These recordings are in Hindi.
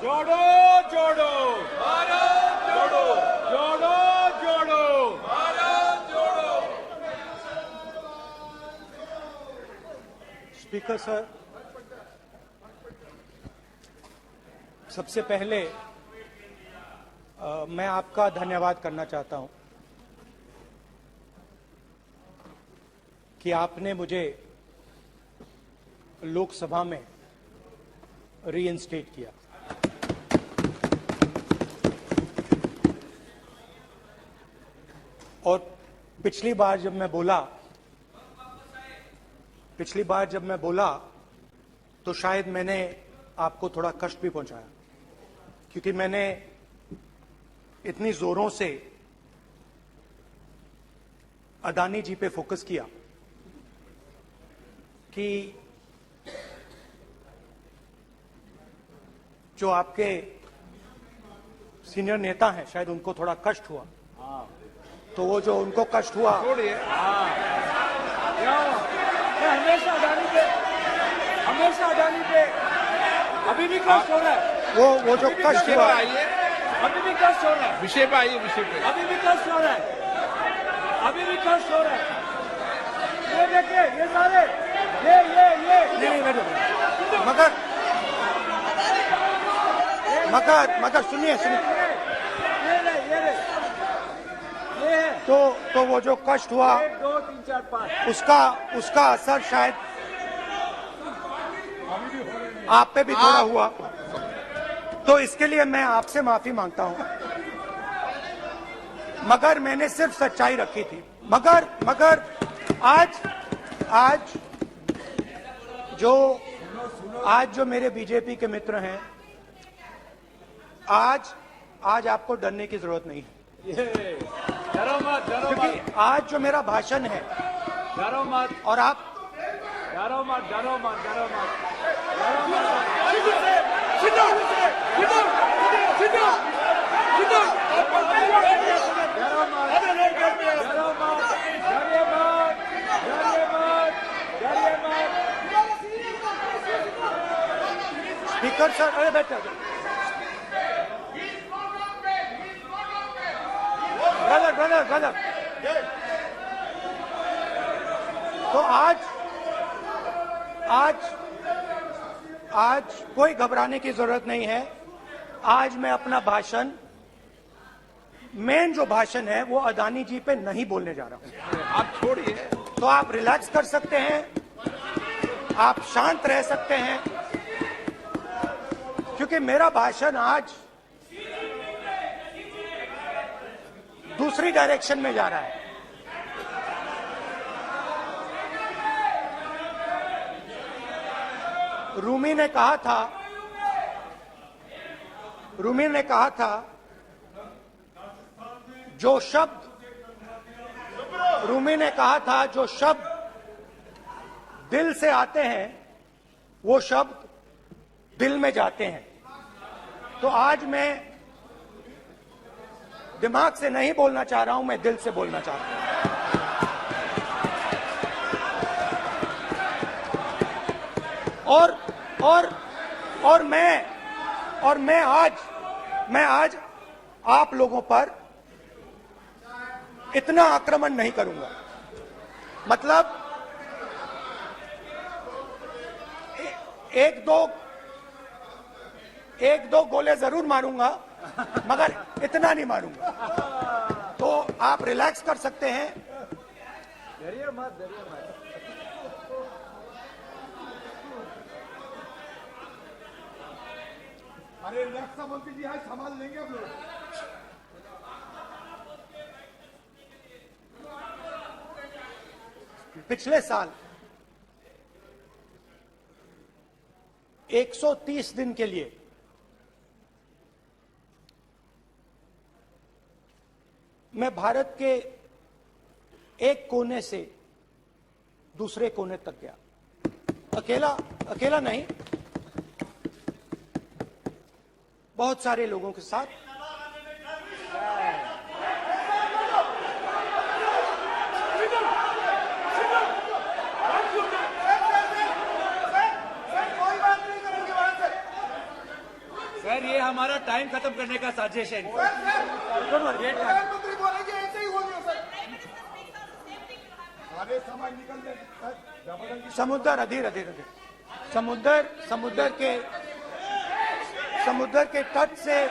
जोड़ो जोड़ो भारत जोड़ो, जोड़ो जोड़ो भारत जोड़ो। स्पीकर सर, सबसे पहले मैं आपका धन्यवाद करना चाहता हूं कि आपने मुझे लोकसभा में रीइंस्टेट किया। और पिछली बार जब मैं बोला तो शायद मैंने आपको थोड़ा कष्ट भी पहुंचाया, क्योंकि मैंने इतनी जोरों से अदानी जी पे फोकस किया कि जो आपके सीनियर नेता हैं शायद उनको थोड़ा कष्ट हुआ। तो वो जो उनको कष्ट हुआ, हमेशा अडानी पे अभी भी कष्ट हो रहा है। वो जो कष्ट हुआ, अभी भी कष्ट हो रहा है। विषय पे आइए, विषय पे। अभी भी कष्ट हो रहा है, अभी भी कष्ट हो रहा है। ये देखिए, ये सारे नहीं बैठो, मगर सुनिए तो वो जो कष्ट हुआ 1 2 3 4 5 उसका असर शायद आप पे भी थोड़ा हुआ। तो इसके लिए मैं आपसे माफी मांगता हूं, मगर मैंने सिर्फ सच्चाई रखी थी। मगर आज जो मेरे बीजेपी के मित्र हैं, आज आपको डरने की जरूरत नहीं है, डरो मत, क्योंकि आज जो मेरा भाषण है, डरो मत, और आप डरो मत। स्पीकर सर, अरे बैठा ब्रदर। तो आज कोई घबराने की जरूरत नहीं है। आज मैं अपना भाषण, मेन जो भाषण है वो अदानी जी पे नहीं बोलने जा रहा हूं। आप छोड़िए, तो आप रिलैक्स कर सकते हैं, आप शांत रह सकते हैं, क्योंकि मेरा भाषण आज दूसरी डायरेक्शन में जा रहा है। रूमी ने कहा था जो शब्द दिल से आते हैं वो शब्द दिल में जाते हैं। तो आज मैं दिमाग से नहीं बोलना चाह रहा हूं, मैं दिल से बोलना चाह रहा हूं। और मैं आज आप लोगों पर इतना आक्रमण नहीं करूंगा। मतलब एक दो गोले जरूर मारूंगा, मगर इतना नहीं मारूंगा। तो आप रिलैक्स कर सकते हैं। डरिए मत। अरे रक्षा मंत्री जी है, संभाल लेंगे हम लोग। पिछले साल 130 दिन के लिए मैं भारत के एक कोने से दूसरे कोने तक गया। अकेला नहीं, बहुत सारे लोगों के साथ। सर ये हमारा टाइम खत्म करने का साजिश है। प्रधानमंत्री बोलेंगे ऐसे ही हो गया सर। सारे समाज निकल जाए जबरदस्ती। समुद्र अधीर अधीर अधीर समुद्र के तट से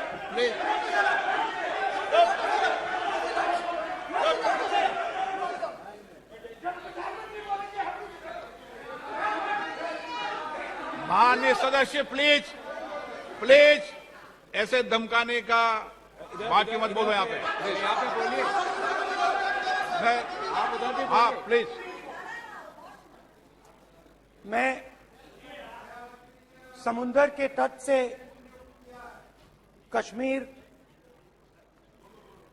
माननीय सदस्य प्लीज प्लीज ऐसे धमकाने का बात की मत बोलो यहाँ पे। बोलिए, आप उधर भी हाँ प्लीज। मैं समुद्र के तट से कश्मीर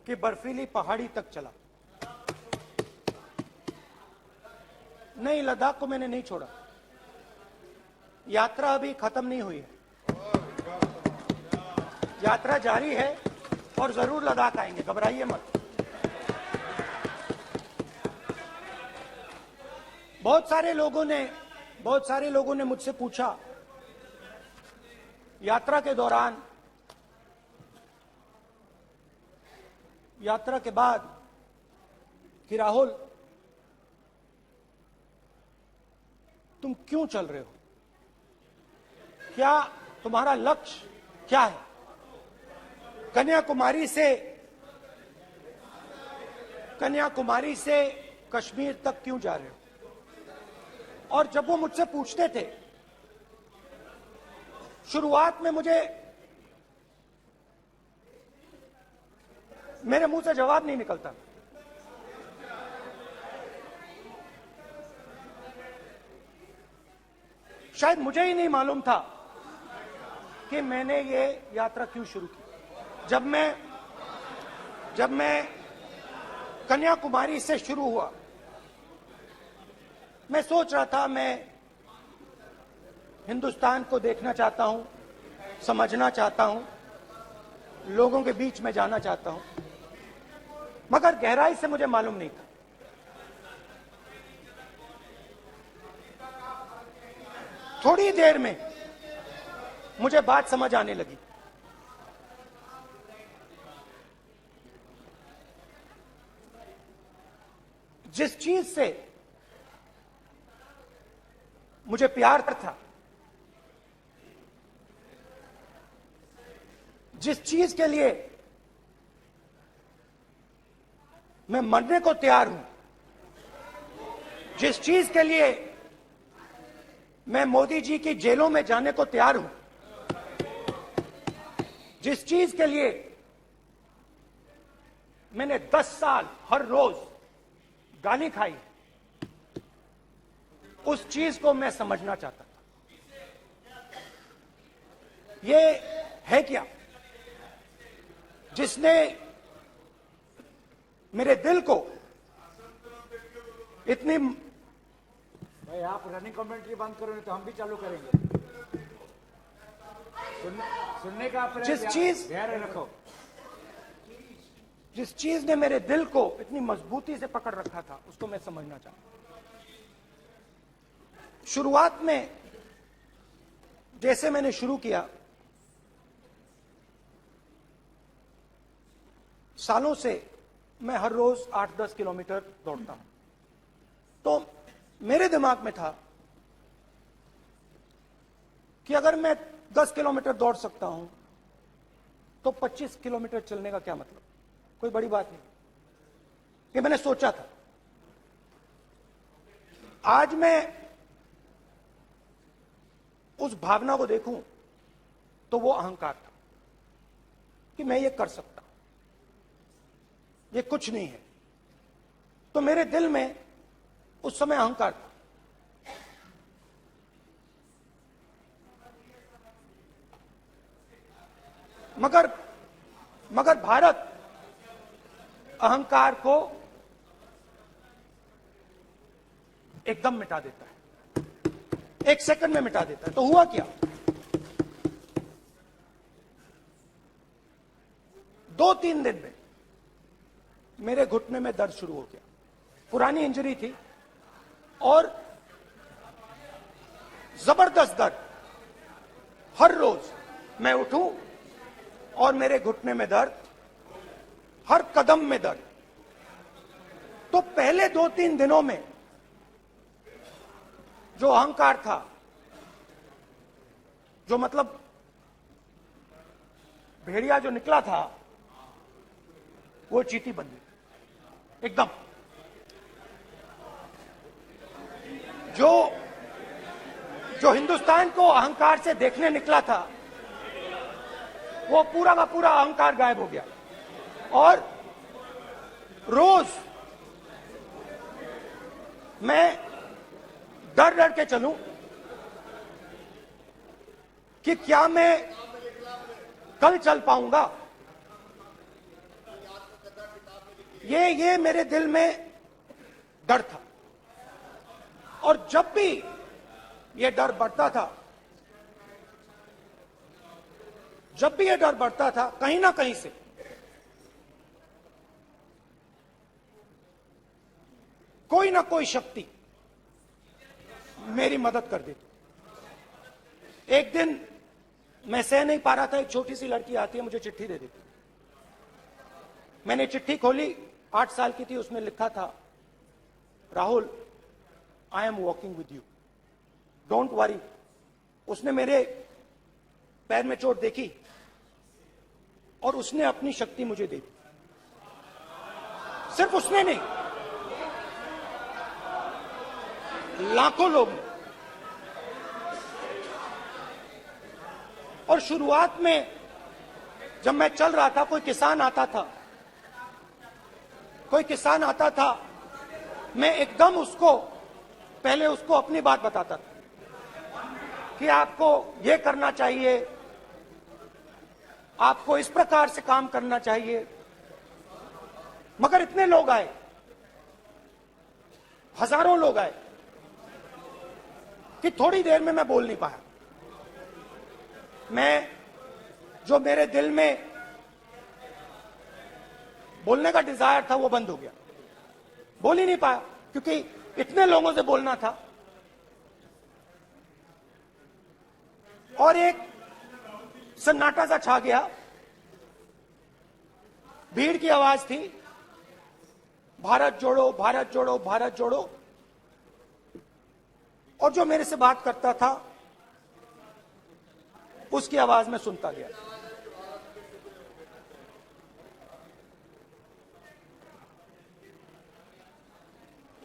की बर्फीली पहाड़ी तक चला। नहीं, लद्दाख को मैंने नहीं छोड़ा। यात्रा अभी खत्म नहीं हुई है, यात्रा जारी है और जरूर लद्दाख आएंगे, घबराइए मत। बहुत सारे लोगों ने मुझसे पूछा यात्रा के दौरान, यात्रा के बाद कि राहुल तुम क्यों चल रहे हो, क्या तुम्हारा लक्ष्य क्या है, कन्याकुमारी से कश्मीर तक क्यों जा रहे हो। और जब वो मुझसे पूछते थे, शुरुआत में मेरे मुंह से जवाब नहीं निकलता। शायद मुझे ही नहीं मालूम था कि मैंने ये यात्रा क्यों शुरू की। जब मैं कन्याकुमारी से शुरू हुआ, मैं सोच रहा था मैं हिंदुस्तान को देखना चाहता हूं, समझना चाहता हूं, लोगों के बीच में जाना चाहता हूं, मगर गहराई से मुझे मालूम नहीं था। थोड़ी देर में मुझे बात समझ आने लगी। जिस चीज से मुझे प्यार था, जिस चीज के लिए मैं मरने को तैयार हूं, जिस चीज के लिए मैं मोदी जी की जेलों में जाने को तैयार हूं, जिस चीज के लिए मैंने 10 साल हर रोज गाली खाई, उस चीज को मैं समझना चाहता था। ये है क्या जिसने मेरे दिल को इतनी, भाई आप रनिंग कमेंट्री बंद करो, नहीं तो हम भी चालू करेंगे। सुनने का अपने धैर्य रखो। जिस चीज ने मेरे दिल को इतनी मजबूती से पकड़ रखा था, उसको मैं समझना चाहता। शुरुआत में जैसे मैंने शुरू किया, सालों से मैं हर रोज 8-10 किलोमीटर दौड़ता हूं। तो मेरे दिमाग में था कि अगर मैं 10 किलोमीटर दौड़ सकता हूं तो 25 किलोमीटर चलने का क्या मतलब, कोई बड़ी बात नहीं। ये मैंने सोचा था। आज मैं उस भावना को देखूं तो वो अहंकार था कि मैं ये कर सकता हूं, ये कुछ नहीं है। तो मेरे दिल में उस समय अहंकार था। मगर भारत अहंकार को एकदम मिटा देता है, 1 सेकंड में मिटा देता है। तो हुआ क्या, 2-3 दिन में मेरे घुटने में दर्द शुरू हो गया। पुरानी इंजरी थी और जबरदस्त दर्द। हर रोज मैं उठूं और मेरे घुटने में दर्द, हर कदम में दर्द। तो पहले 2-3 दिनों में जो अहंकार था, जो मतलब भेड़िया जो निकला था, वो चींटी बन गई एकदम। जो हिंदुस्तान को अहंकार से देखने निकला था, वो पूरा का पूरा अहंकार गायब हो गया। और रोज मैं डर डर के चलूं कि क्या मैं कल चल पाऊंगा। ये मेरे दिल में डर था। और जब भी ये डर बढ़ता था, कहीं ना कहीं से कोई ना कोई शक्ति मेरी मदद कर देती। एक दिन मैं सह नहीं पा रहा था, एक छोटी सी लड़की आती है, मुझे चिट्ठी दे देती। मैंने चिट्ठी खोली, 8 साल की थी, उसमें लिखा था, Rahul, I am walking with you, don't worry. उसने मेरे पैर में चोट देखी और उसने अपनी शक्ति मुझे दे दी। सिर्फ उसने नहीं, लाखों लोग। और शुरुआत में जब मैं चल रहा था, कोई किसान आता था, मैं एकदम पहले उसको अपनी बात बताता था कि आपको ये करना चाहिए, आपको इस प्रकार से काम करना चाहिए। मगर इतने लोग आए, हजारों लोग आए, कि थोड़ी देर में मैं बोल नहीं पाया। जो मेरे दिल में बोलने का डिजायर था, वो बंद हो गया। बोल ही नहीं पाया, क्योंकि इतने लोगों से बोलना था। और एक सन्नाटा सा छा गया, भीड़ की आवाज थी, भारत जोड़ो, भारत जोड़ो, भारत जोड़ो। और जो मेरे से बात करता था, उसकी आवाज में सुनता गया।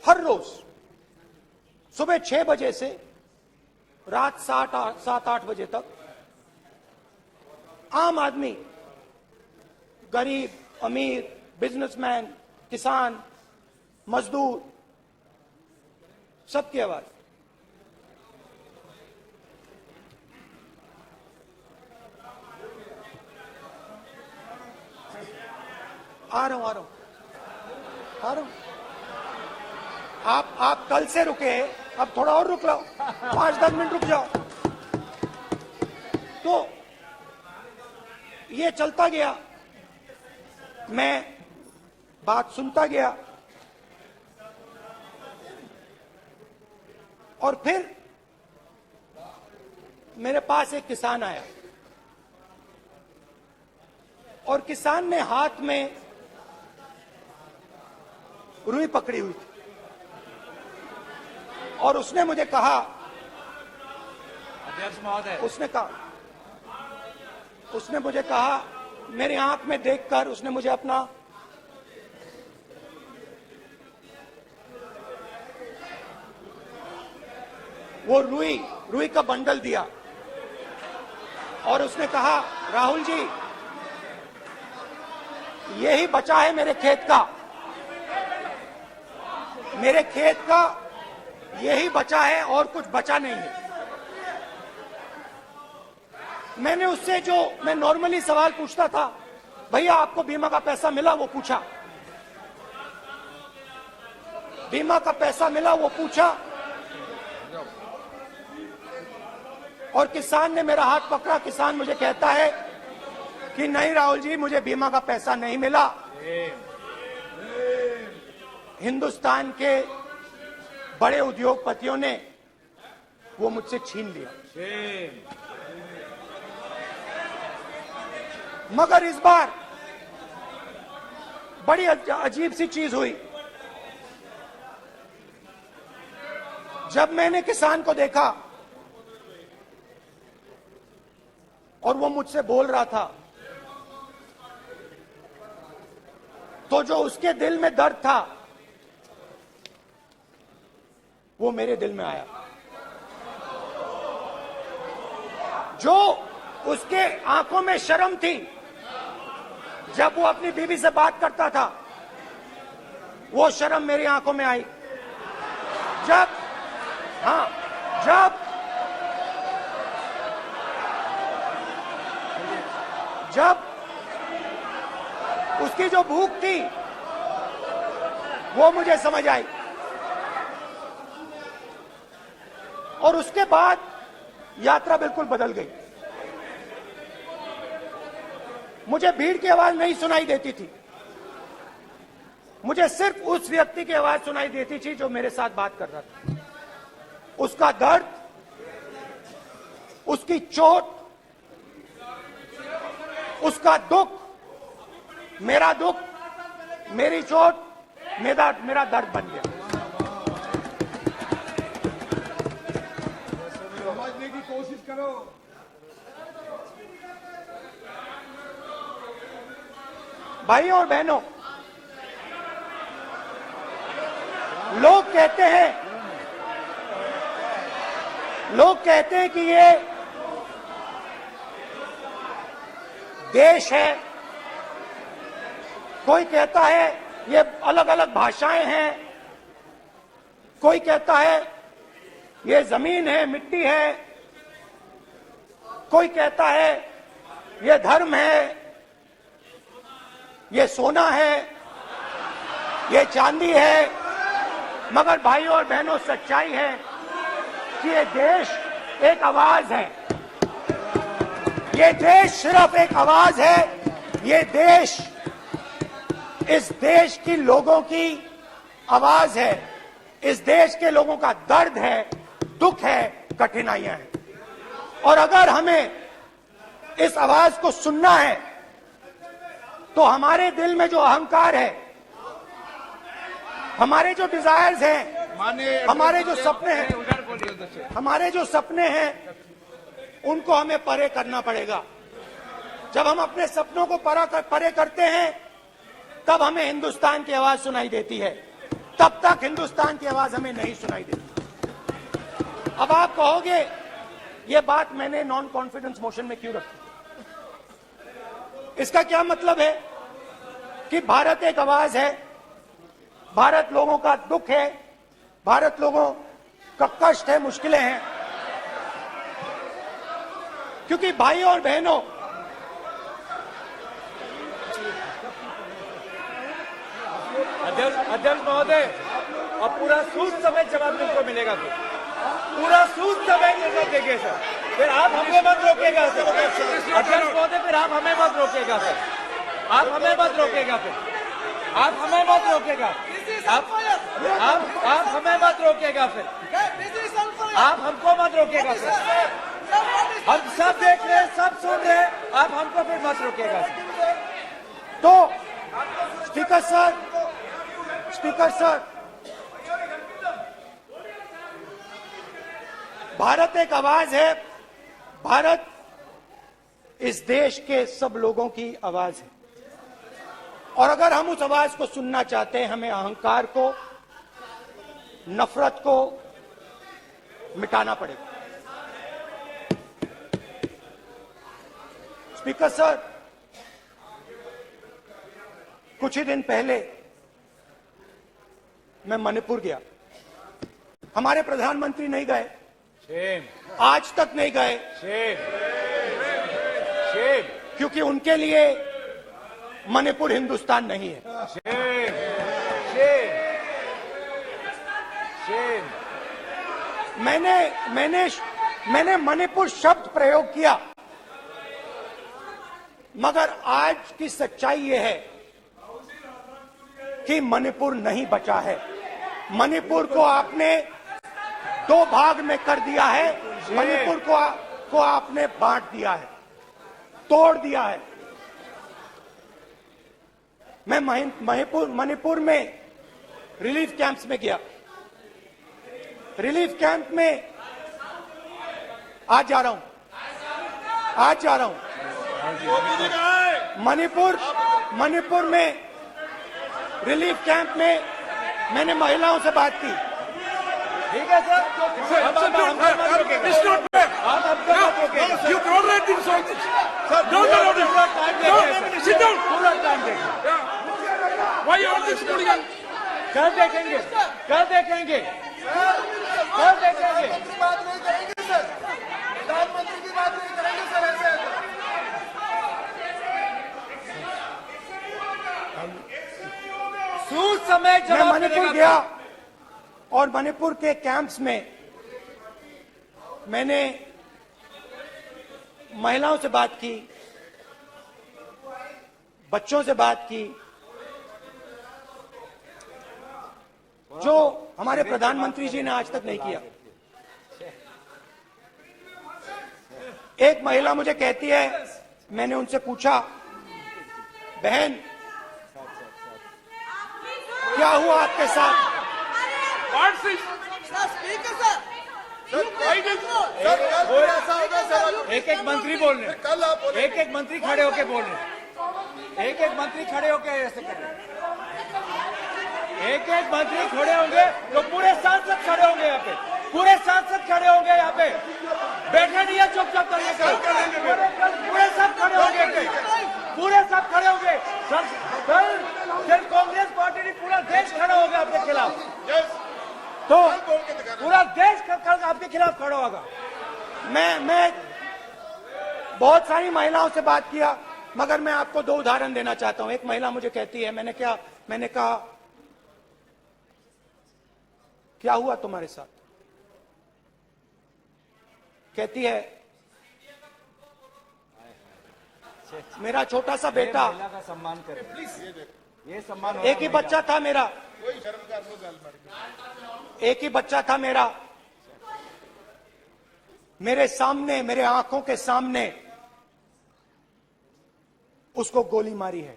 हर रोज सुबह 6 बजे से रात 7-8 बजे तक आम आदमी, गरीब, अमीर, बिजनेसमैन, किसान, मजदूर, सबकी आवाज। आ रहा हूं। आप कल से रुके, अब थोड़ा और रुक लो, 5-10 मिनट रुक जाओ। तो ये चलता गया, मैं बात सुनता गया। और फिर मेरे पास एक किसान आया, और किसान ने हाथ में रुई पकड़ी हुई थी, और उसने मुझे कहा, अध्यक्ष महोदय, उसने मुझे कहा, मेरे आंख में देखकर उसने मुझे अपना वो रुई का बंडल दिया, और उसने कहा, राहुल जी, यही बचा है मेरे खेत का, यही बचा है, और कुछ बचा नहीं है। मैंने उससे, जो मैं नॉर्मली सवाल पूछता था, भैया आपको बीमा का पैसा मिला, वो पूछा। बीमा का पैसा मिला, वो पूछा। और किसान ने मेरा हाथ पकड़ा। किसान मुझे कहता है कि नहीं राहुल जी, मुझे बीमा का पैसा नहीं मिला, हिंदुस्तान के बड़े उद्योगपतियों ने वो मुझसे छीन लिया। मगर इस बार बड़ी अजीब सी चीज हुई। जब मैंने किसान को देखा और वो मुझसे बोल रहा था, तो जो उसके दिल में दर्द था वो मेरे दिल में आया। जो उसके आंखों में शर्म थी जब वो अपनी बीवी से बात करता था, वो शर्म मेरी आंखों में आई। जब उसकी जो भूख थी वो मुझे समझ आई। और उसके बाद यात्रा बिल्कुल बदल गई। मुझे भीड़ की आवाज नहीं सुनाई देती थी, मुझे सिर्फ उस व्यक्ति की आवाज सुनाई देती थी जो मेरे साथ बात कर रहा था। उसका दर्द, उसकी चोट, उसका दुख, मेरा दुख, मेरी चोट, मेरा दर्द बन गया। समझने की कोशिश करो। भाइयों और बहनों, लोग कहते हैं कि ये देश है, कोई कहता है ये अलग अलग भाषाएं हैं, कोई कहता है ये जमीन है, मिट्टी है, कोई कहता है ये धर्म है, ये सोना है, ये चांदी है। मगर भाइयों और बहनों, सच्चाई है कि ये देश एक आवाज है। ये देश सिर्फ एक आवाज है। ये देश, इस देश की लोगों की आवाज है। इस देश के लोगों का दर्द है, दुख है, कठिनाइयां हैं। और अगर हमें इस आवाज को सुनना है तो हमारे दिल में जो अहंकार है, हमारे जो डिजायर्स हैं, हमारे जो सपने हैं, उनको हमें परे करना पड़ेगा। जब हम अपने सपनों को परे करते हैं तब हमें हिंदुस्तान की आवाज सुनाई देती है, तब तक हिंदुस्तान की आवाज हमें नहीं सुनाई देती। अब आप कहोगे ये बात मैंने नॉन कॉन्फिडेंस मोशन में क्यों रखी? इसका क्या मतलब है कि भारत एक आवाज है, भारत लोगों का दुख है, भारत लोगों का कष्ट है, मुश्किलें हैं। क्योंकि भाइयों और बहनों, अध्यक्ष महोदय, और पूरा सूद समेत जवाब तुमको मिलेगा, तो पूरा सूद समेत जवाब देंगे सर। फिर आप हमें मत रोकेगा सर। अध्यक्ष महोदय, फिर आप हमें मत रोकेगा सर। आप हमें मत रोकेगा, फिर आप हमें मत रोकेगा, आप हमें मत रोकेगा, फिर आप हमको मत रोकेगा सर। हम सब देख रहे हैं, सब सुन रहे हैं, आप हमको फिर मत रोकेगा सर। तो स्पीकर सर, भारत एक आवाज है। भारत इस देश के सब लोगों की आवाज है। और अगर हम उस आवाज को सुनना चाहते हैं, हमें अहंकार को, नफरत को मिटाना पड़ेगा। स्पीकर सर, कुछ ही दिन पहले मैं मणिपुर गया। हमारे प्रधानमंत्री नहीं गए, आज तक नहीं गए, क्योंकि उनके लिए मणिपुर हिंदुस्तान नहीं है। मैंने मणिपुर शब्द प्रयोग किया, मगर आज की सच्चाई यह है कि मणिपुर नहीं बचा है। मणिपुर को आपने दो भाग में कर दिया है। मणिपुर को आपने बांट दिया है, तोड़ दिया है। मैं मणिपुर में रिलीफ कैंप्स में गया। रिलीफ कैंप में आज जा रहा हूं मणिपुर में रिलीफ कैंप में मैंने महिलाओं से बात की। ठीक है सर, अब हमको मत रोकेगा। It's not fair. आप हमको मत रोकेगा। You tolerating all this. Don't allow this. Don't sit down. पूरा टाइम देखें। Why you all this hooligan? कल देखेंगे। बात नहीं करेंगे सर, प्रधानमंत्री की बात नहीं करेंगे सर ऐसे। सूद समय मैं जवाब मणिपुर मिलेगा। गया और मणिपुर के कैंप्स में मैंने महिलाओं से बात की, बच्चों से बात की, जो हमारे प्रधानमंत्री जी ने आज तक नहीं किया। एक महिला मुझे कहती है, मैंने उनसे पूछा, बहन क्या हुआ आपके साथ? What's this? एक एक मंत्री बोल रहे हैं। कल आप बोले एक एक मंत्री खड़े होके बोल रहे हैं। एक एक मंत्री खड़े होके ऐसे कर रहे हैं। एक एक मंत्री खड़े होंगे तो पूरे सांसद खड़े होंगे यहाँ पे। पूरे सांसद खड़े होंगे यहाँ पे। बैठे नहीं है चुपचाप करने का। पूरे सब खड़े होंगे। पूरे सब खड़े होंगे। कल कांग्रेस पार्टी ने पूरा देश खड़ा होगा आपके खिलाफ। तो पूरा देश कल आपके खिलाफ खड़ा होगा। मैं बहुत सारी महिलाओं से बात किया, मगर मैं आपको दो उदाहरण देना चाहता हूं। एक महिला मुझे कहती है, मैंने कहा क्या हुआ तुम्हारे साथ? कहती है, मेरा छोटा सा बेटा, महिला का सम्मान करें प्लीज। ये सम्मान एक ही बच्चा था मेरा, एक ही बच्चा था मेरा, मेरे सामने, मेरे आंखों के सामने उसको गोली मारी है।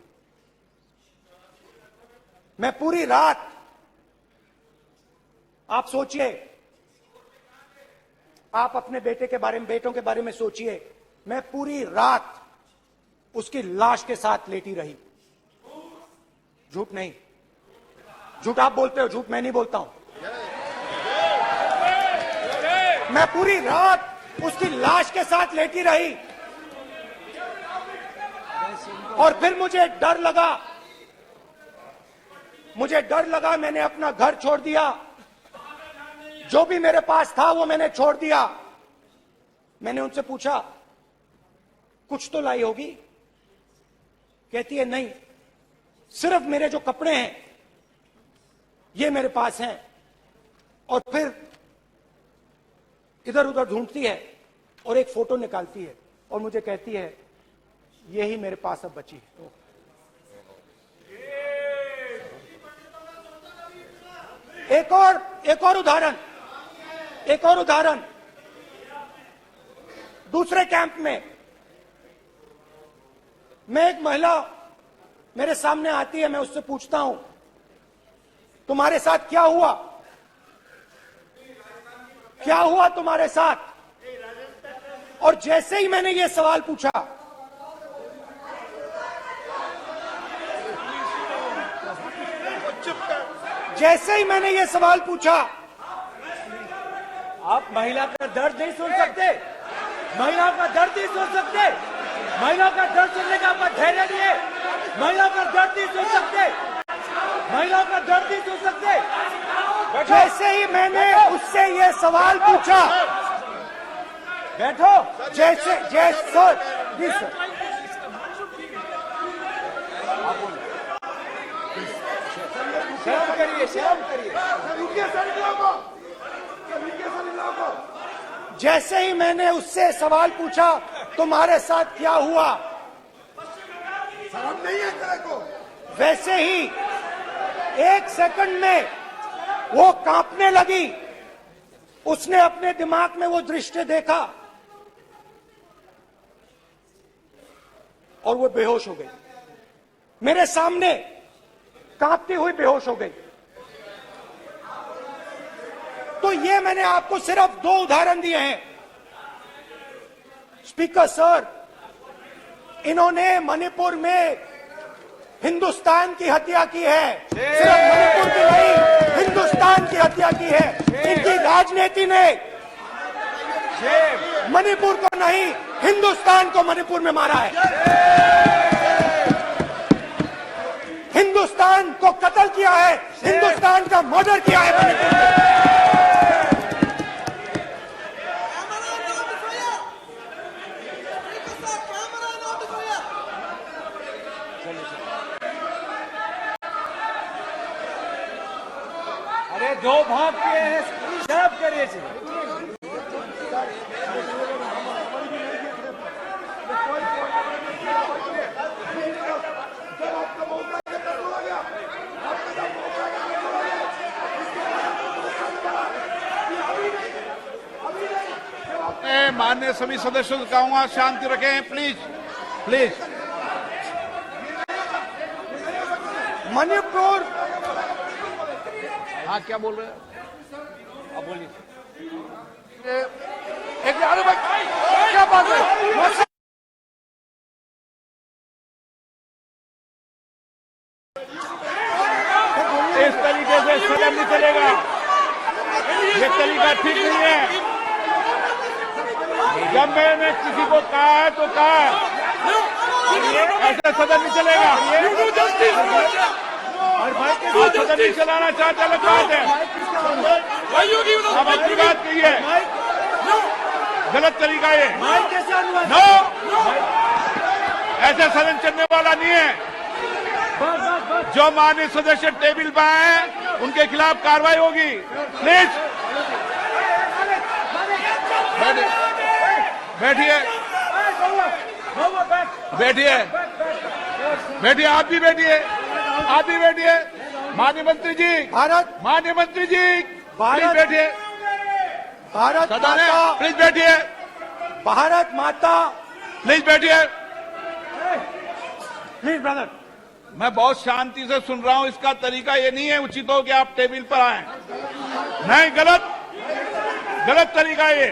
मैं पूरी रात, आप सोचिए, आप अपने बेटों के बारे में सोचिए, मैं पूरी रात उसकी लाश के साथ लेटी रही। झूठ नहीं, झूठ आप बोलते हो, झूठ मैं नहीं बोलता हूं। मैं पूरी रात उसकी लाश के साथ लेटी रही और फिर मुझे डर लगा, मैंने अपना घर छोड़ दिया, जो भी मेरे पास था वो मैंने छोड़ दिया। मैंने उनसे पूछा, कुछ तो लाई होगी? कहती है, नहीं, सिर्फ मेरे जो कपड़े हैं ये मेरे पास हैं। और फिर इधर उधर ढूंढती है और एक फोटो निकालती है और मुझे कहती है, यही मेरे पास अब बची है। एक और उदाहरण, दूसरे कैंप में मैं, एक महिला मेरे सामने आती है, मैं उससे पूछता हूं, तुम्हारे साथ क्या हुआ? क्या हुआ तुम्हारे साथ? और जैसे ही मैंने ये सवाल पूछा, आप महिला का दर्द नहीं सुन सकते? महिला का दर्द नहीं सुन सकते? महिला का दर्द सुनने का आपका धैर्य नहीं है? महिला का दर्द नहीं सुन सकते? महिला का दर्द नहीं सुन सकते? जैसे ही मैंने उससे ये सवाल पूछा, बैठो। जैसे सर, जी सर, शर्म करिए। जैसे ही मैंने उससे सवाल पूछा, तुम्हारे साथ क्या हुआ, शर्म नहीं है तेरे को? वैसे ही 1 सेकंड में वो कांपने लगी। उसने अपने दिमाग में वो दृश्य देखा और वो बेहोश हो गई। मेरे सामने कांपती हुई बेहोश हो गई। तो ये मैंने आपको सिर्फ 2 उदाहरण दिए हैं। स्पीकर सर, इन्होंने मणिपुर में हिंदुस्तान की हत्या की है, सिर्फ मणिपुर की नहीं, हिंदुस्तान की हत्या की है। इनकी राजनीति ने मणिपुर को नहीं, हिंदुस्तान को मणिपुर में मारा है। हिंदुस्तान को कत्ल किया है, हिंदुस्तान का मर्डर किया है मणिपुर में। अरे 2 भाग किए हैं, सब करिए छी। माननीय सभी सदस्यों से कहूंगा शांति रखें, प्लीज प्लीज। मणिपुर, हाँ क्या बोल रहे हैं? अब बोलिए। एक अरे भाई क्या बात है? इस तरीके से सदन नहीं चलेगा, ये तरीका ठीक नहीं है। जब मैंने किसी को कहा है तो कहा है, ऐसे सदन नहीं चलेगा। आप सदन नहीं चलाना चाहते, अलग बात है। अब अपनी बात कहिए, गलत तरीका ये। नो, ऐसे सदन चलने वाला नहीं है। जो माननीय सदस्य टेबल पर आए उनके खिलाफ कार्रवाई होगी। प्लीज बैठिए, बैठिए, बैठिए, आप भी बैठिए, आप भी बैठिए। माननीय मंत्री जी, माननीय मंत्री जी, प्लीज बैठिए। भारत सदन है, माता, प्लीज बैठिए, भारत माता, प्लीज बैठिए। Please brother. मैं बहुत शांति से सुन रहा हूं, इसका तरीका ये नहीं है उचित हो कि आप टेबल पर आए। नहीं, गलत, गलत तरीका ये।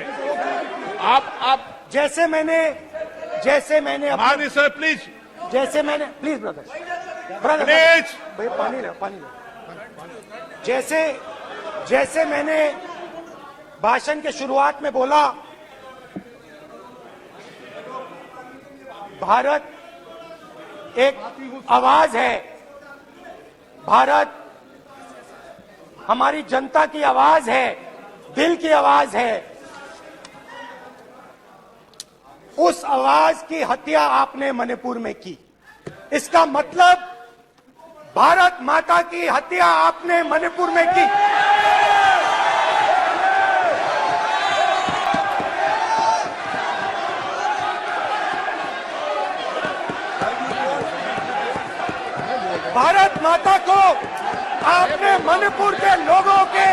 आप जैसे मैंने माननीय सर प्लीज, जैसे मैंने, प्लीज ब्रदर प्लीज, भैया पानी लो, पानी लो। जैसे मैंने भाषण के शुरुआत में बोला, भारत एक आवाज है, भारत हमारी जनता की आवाज है, दिल की आवाज है। उस आवाज की हत्या आपने मणिपुर में की। इसका मतलब भारत माता की हत्या आपने मणिपुर में की। भारत माता को आपने मणिपुर के लोगों के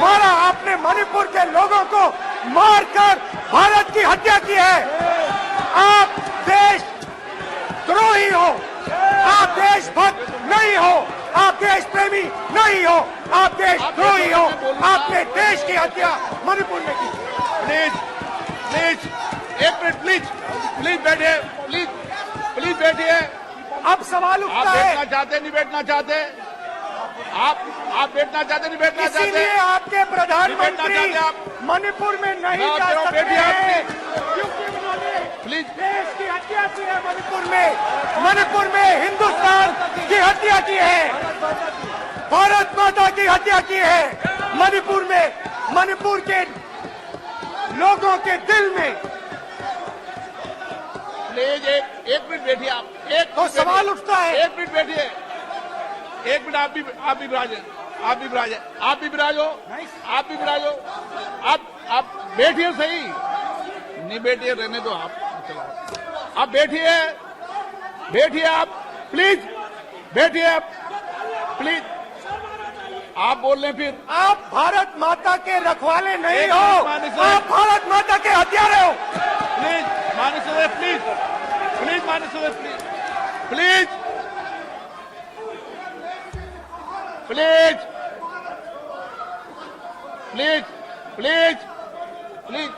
मारा, आपने मणिपुर के लोगों को मारकर भारत की हत्या की है। आप देशद्रोही हो, आप देशभक्त नहीं हो, आप देश प्रेमी नहीं हो, आप देशद्रोही हो। आपने देश की हत्या मणिपुर में की। प्लीज, प्लीज, एक मिनट, प्लीज, प्लीज बैठिए, प्लीज, प्लीज बैठिए। अब सवाल आप उठता है, बैठना चाहते नहीं बैठना चाहते? आप बैठना चाहते नहीं बैठना चाहते? इसीलिए आपके प्रधानमंत्री चाहते आप? मणिपुर में नहीं मैं जा आपको सकते बैठिए, आप हैं, क्योंकि उन्होंने प्लीज। देश की हत्या की है मणिपुर में। मणिपुर में हिंदुस्तान की हत्या की है, भारत माता की हत्या की है मणिपुर में। मणिपुर के लोगों के दिल में। प्लीज एक मिनट बैठिए आप, एक तो सवाल उठता है, एक मिनट बैठिए, एक मिनट। आप भी विराजे, आप भी विराजे, आप भी विराजो, आप भी विराजो। आप बैठिए, सही नहीं बैठिए, रहने दो। आप बैठिए, बैठिए आप, प्लीज बैठिए आप, प्लीज। आप बोल रहे फिर आप भारत माता के रखवाले नहीं एक हो, मिनट, माननीय सर। आप भारत माता के हत्यारे हो। प्लीज माननीय सदस्य, प्लीज, प्लीज माननीय सदस्य, please. Please please please please please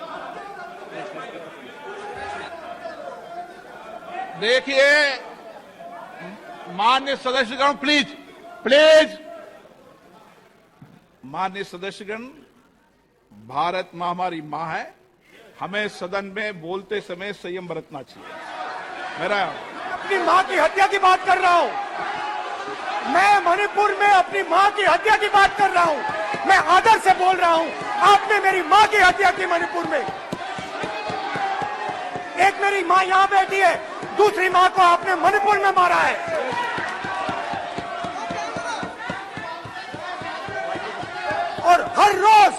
देखिए माननीय सदस्यगण, प्लीज प्लीज माननीय सदस्यगण, भारत मां हमारी मां है, हमें सदन में बोलते समय संयम बरतना चाहिए। मेरा अपनी मां की हत्या की बात कर रहा हूं। मैं मणिपुर में अपनी मां की हत्या की बात कर रहा हूं। मैं आदर से बोल रहा हूं। आपने मेरी मां की हत्या की मणिपुर में। एक मेरी मां यहां बैठी है, दूसरी मां को आपने मणिपुर में मारा है। और हर रोज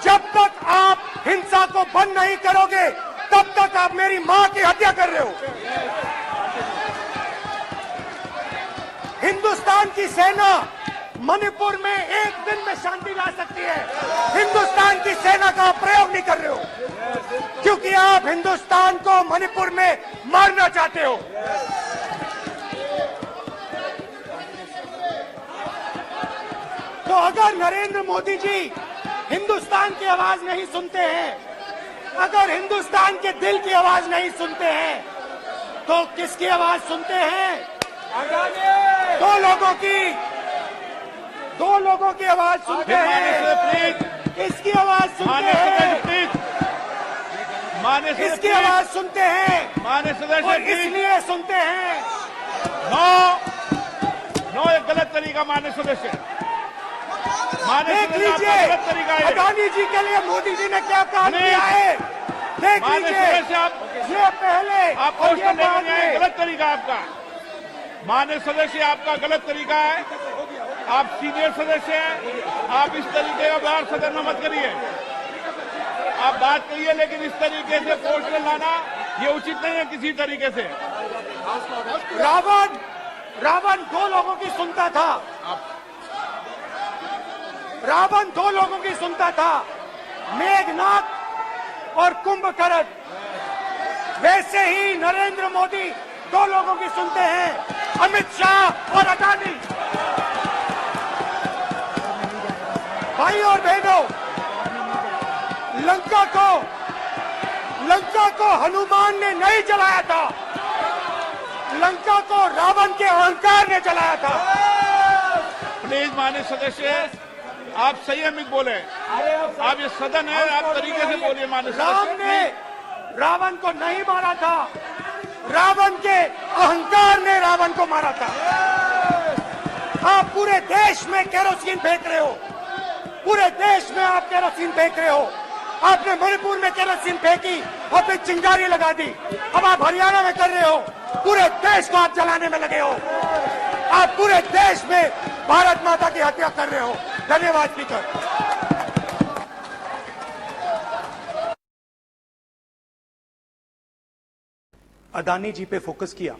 जब तक आप हिंसा को बंद नहीं करोगे तब तक आप मेरी मां की हत्या कर रहे हो। हिंदुस्तान की सेना मणिपुर में एक दिन में शांति ला सकती है। हिंदुस्तान की सेना का प्रयोग नहीं कर रहे हो क्योंकि आप हिंदुस्तान को मणिपुर में मारना चाहते हो। तो अगर नरेंद्र मोदी जी हिंदुस्तान की आवाज नहीं सुनते हैं, अगर हिंदुस्तान के दिल की आवाज नहीं सुनते हैं, तो किसकी आवाज सुनते हैं? दो लोगों की आवाज सुनते हैं। प्लीज किसकी आवाज सुनते हैं? माननीय किसकी आवाज सुनते हैं? माननीय सदस्य और इसलिए सुनते हैं। नो एक गलत तरीका माननीय सदस्य। देख लीजिए अडानी जी के लिए मोदी जी ने क्या काम किया है। देख लीजिए ये पहले आप और ये क्वेश्चन बाद लेने में में। गलत तरीका आपका। माननीय सदस्य आपका गलत तरीका है। आप सीनियर सदस्य हैं, आप इस तरीके का व्यवहार सदन में मत करिए। आप बात करिए लेकिन इस तरीके से क्वेश्चन लाना ये उचित नहीं है किसी तरीके से। रावण दो लोगों की सुनता था। रावण दो लोगों की सुनता था, मेघनाथ और कुंभकर्ण। वैसे ही नरेंद्र मोदी दो लोगों की सुनते हैं, अमित शाह और अडानी। भाई और बहनों, लंका को हनुमान ने नहीं जलाया था, लंका को रावण के अहंकार ने जलाया था। प्लीज माननीय सदस्य आप संयमित बोले। आप ये सदन है, आप तरीके से बोलिए। माननीय राम सदस्य ने रावण को नहीं मारा था, रावण के अहंकार ने रावण को मारा था। आप पूरे देश में केरोसिन फेंक रहे हो, पूरे देश में आप केरोसिन फेंक रहे हो। आपने मणिपुर में केरोसिन फेंकी और फिर चिंगारी लगा दी। अब आप हरियाणा में कर रहे हो, पूरे देश को आप जलाने में लगे हो। आप पूरे देश में भारत माता की हत्या कर रहे हो। धन्यवाद स्पीकर। अडानी जी पे फोकस किया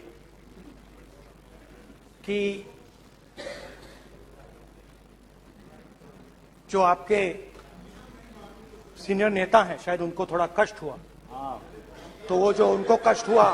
कि जो आपके सीनियर नेता हैं शायद उनको थोड़ा कष्ट हुआ, तो वो जो उनको कष्ट हुआ